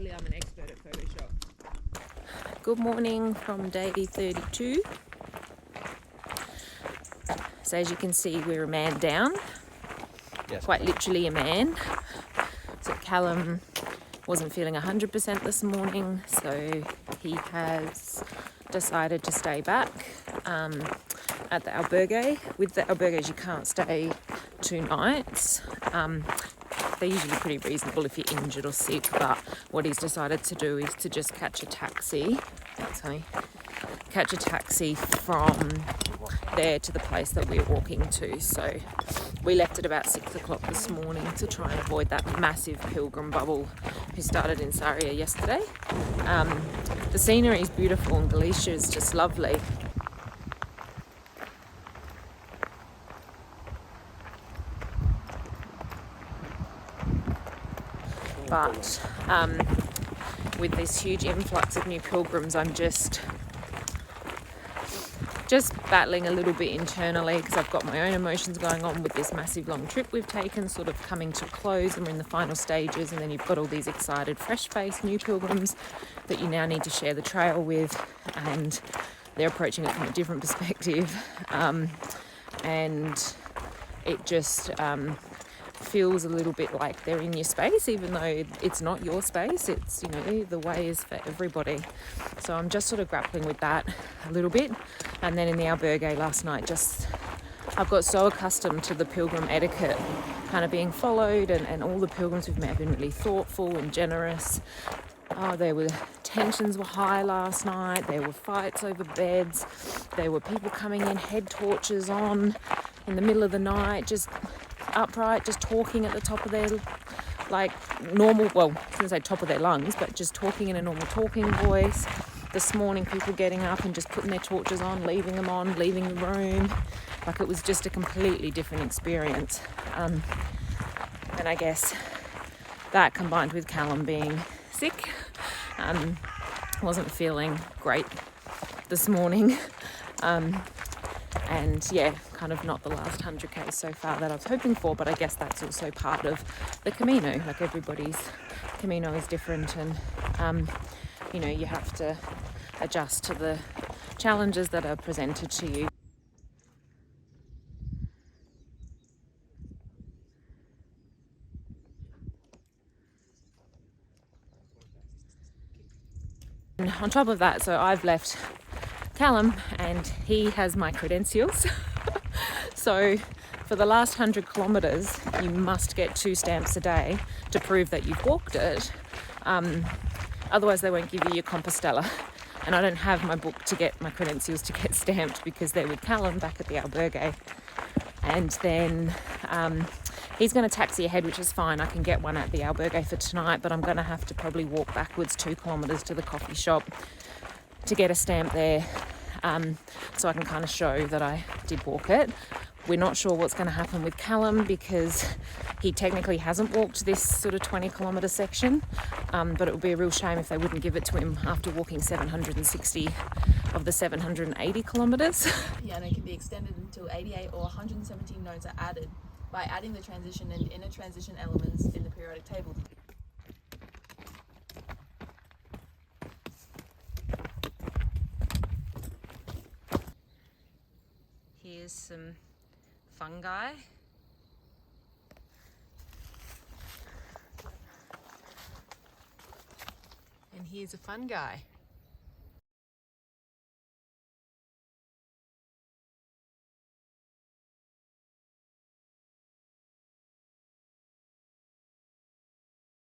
Clearly I'm an expert at Photoshop. Good morning from day 32. So as you can see, we're a man down. Yes. Quite literally a man. So Callum wasn't feeling 100% this morning, so he has decided to stay back at the albergue. With the albergues you can't stay 2 nights. They're usually pretty reasonable if you're injured or sick, but what he's decided to do is to just catch a taxi from there to the place that we're walking to. So we left at about 6 o'clock this morning to try and avoid that massive pilgrim bubble who started in Saria yesterday. The scenery is beautiful and Galicia is just lovely. But with this huge influx of new pilgrims, I'm just battling a little bit internally because I've got my own emotions going on with this massive long trip we've taken, sort of coming to a close, and we're in the final stages, and then you've got all these excited, fresh-faced new pilgrims that you now need to share the trail with, and they're approaching it from a different perspective, and it just feels a little bit like they're in your space, even though it's not your space. It's, you know, the way is for everybody. So I'm just sort of grappling with that a little bit. And then in the albergue last night, I've got so accustomed to the pilgrim etiquette kind of being followed, and all the pilgrims we've met have been really thoughtful and generous. Tensions were high last night. There were fights over beds. There were people coming in, head torches on in the middle of the night, just upright, just talking at the top of their, like, normal, well, I was going to say top of their lungs, but just talking in a normal talking voice. This morning, people getting up and just putting their torches on, leaving them on, leaving the room. Like, it was just a completely different experience. And I guess that combined with Callum being sick, wasn't feeling great this morning. And yeah, kind of not the last 100k so far that I was hoping for, but I guess that's also part of the Camino. Like, everybody's Camino is different, and you know, you have to adjust to the challenges that are presented to you. And on top of that, so I've left Callum and he has my credentials. So for the last 100 kilometres, you must get 2 stamps a day to prove that you've walked it. Otherwise they won't give you your Compestella. And I don't have my book to get my credentials to get stamped because they're with Callum back at the albergue. And then he's going to taxi ahead, which is fine. I can get one at the albergue for tonight, but I'm going to have to probably walk backwards 2 kilometres to the coffee shop to get a stamp there, so I can kind of show that I did walk it. We're not sure what's going to happen with Callum because he technically hasn't walked this sort of 20 kilometre section, but it would be a real shame if they wouldn't give it to him after walking 760 of the 780 kilometres. Yeah, and it can be extended until 88 or 117 notes are added by adding the transition and inner transition elements in the periodic table. Here's some fungi. And here's a fun guy.